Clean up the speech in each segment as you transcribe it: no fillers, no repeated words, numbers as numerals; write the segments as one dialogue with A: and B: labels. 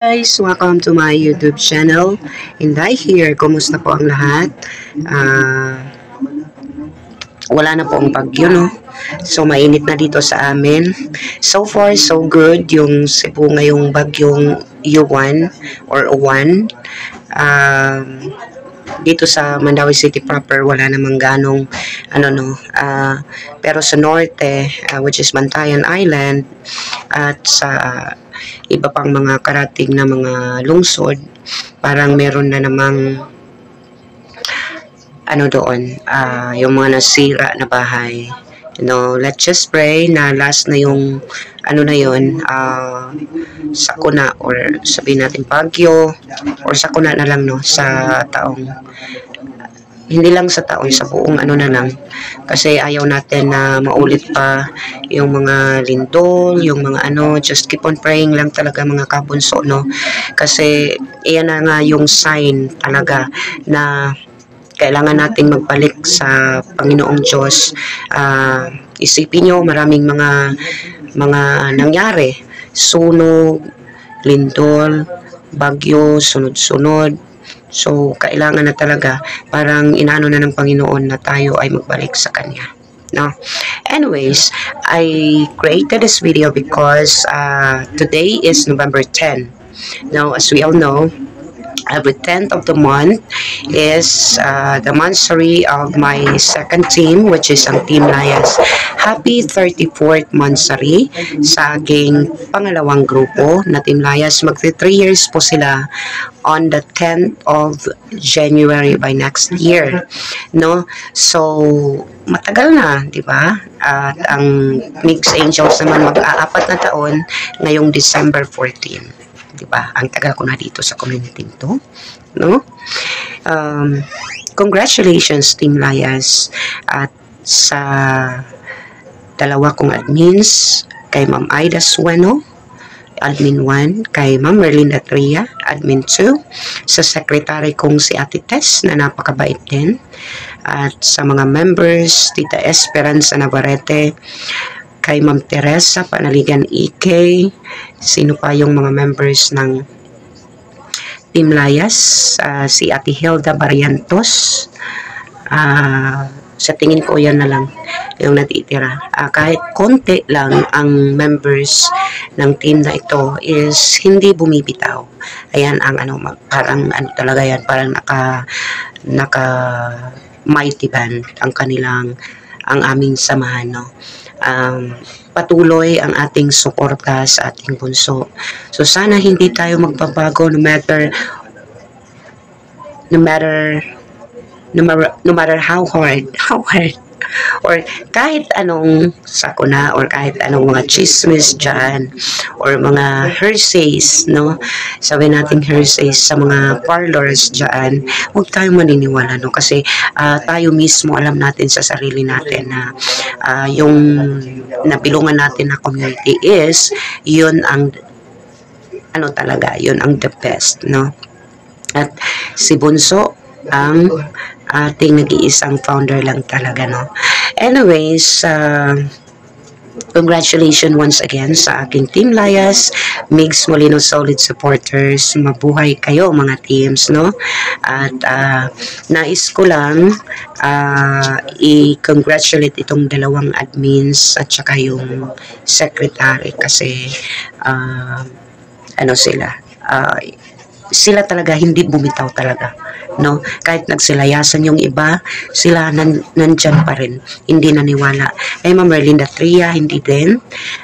A: Guys, welcome to my YouTube channel. Inday here, kumusta po ang lahat? Ah, wala na po ang bagyo, no? So, mainit na dito sa amin. So far, so good yung Cebu ngayong bagyong Yuan or Uwan. Dito sa Mandaue City proper, wala namang ganong, pero sa norte, which is Bantayan Island, at sa iba pang mga karating na mga lungsod, parang meron na namang yung mga nasira na bahay. Let's just pray na last na yung sakuna or sabihin natin bagyo or sakuna na lang, no, sa taong, hindi lang sa taon, sa buong na lang, kasi ayaw natin na maulit pa yung mga lindol, yung mga just keep on praying lang talaga mga kabunso, no, kasi iyan na nga yung sign talaga na kailangan nating magbalik sa Panginoong Diyos. Isipin nyo, maraming mga nangyari, sunog, lindol, bagyo, sunod-sunod. So, kailangan na talaga, parang inano na ng Panginoon na tayo ay magbalik sa Kanya. No? Anyways, I created this video because today is November 10. Now, as we all know, every 10th of the month is the monthsary of my second team, which is ang Team Layas. Happy 34th monthsary sa aking pangalawang grupo na Team Layas. Magti 3 years po sila on the 10th of January by next year, no? So matagal na, di ba? At ang Mixed Angels naman mag-aapat na taon ngayong December 14. Diba? Ang tagal ko na dito sa community to, no? Congratulations Team Layas at sa dalawa kong admins, kay Ma'am Aida Sueno, Admin 1, kay Ma'am Merlinda Tria, Admin 2, sa secretary kong si Ate Tess na napakabait din, at sa mga members, Tita Esperanza Navarrete, kay Ma'am Teresa Panaligan EK, sino pa yung mga members ng Team Layas, si Ate Hilda Barrientos, sa tingin ko yan na lang yung natitira. Kahit konti lang ang members ng team na ito is hindi bumibitaw. Ayan ang parang talaga yan, parang naka mighty band ang aming samahan, no? Patuloy ang ating suporta sa ating bunso. So sana hindi tayo magbabago no matter how hard or kahit anong sakuna or kahit anong mga chismis dyan or mga hersays, no? Sabi natin hersays sa mga parlors dyan, huwag tayong maniniwala, no? Kasi tayo mismo alam natin sa sarili natin na yung nabilungan natin na community is yun ang yun ang the best, no? At si Bunso ang ating nag-iisang founder lang talaga, no? Anyways, congratulations once again sa aking Team Layas, Migs Molino Solid Supporters. Mabuhay kayo mga teams, no? At nais ko lang i-congratulate itong dalawang admins at saka yung secretary kasi sila talaga hindi bumitaw talaga, no? Kahit nagsilayasan yung iba, sila nandyan pa rin, hindi naniwala. Kay Ma'am Merlinda Tria, hindi din.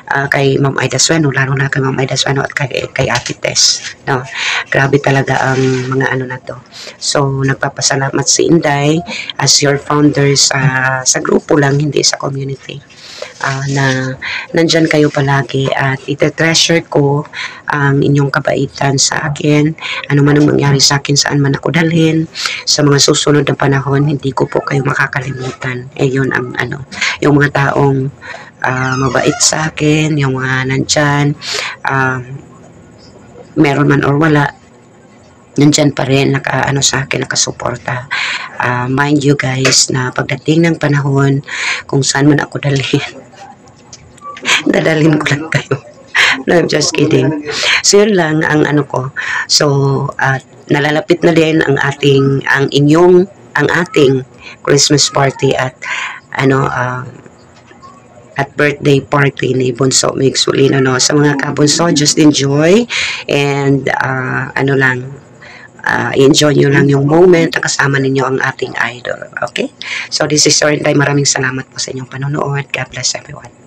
A: Kay Ma'am Aida Sueno, lalo na kay Ma'am Aida Sueno at kay Ate Tess, no? Grabe talaga ang mga na to. So nagpapasalamat si Inday as your founders sa grupo lang, hindi sa community, na nandyan kayo palagi at ite-treasure ko ang inyong kabaitan sa akin. Ano man ang mangyari sa akin, saan man ako dalhin, sa mga susunod na panahon, hindi ko po kayo makakalimutan. Yun ang yung mga taong mabait sa akin, yung mga nandyan, meron man or wala, nandyan pa rin, sa akin, nakasuporta. Mind you guys, na pagdating ng panahon, kung saan man ako dalhin, dadalhin ko lang kayo. No, I'm just kidding. So, yun lang ang ano ko. So, nalalapit na din ang ating Christmas party at birthday party ni Bunso Migsulino, no. Sa mga kabunso, just enjoy and enjoy nyo lang yung moment na kasama ninyo ang ating idol. Okay? So, this is Soren Tay. Maraming salamat po sa inyong panonood. God bless everyone.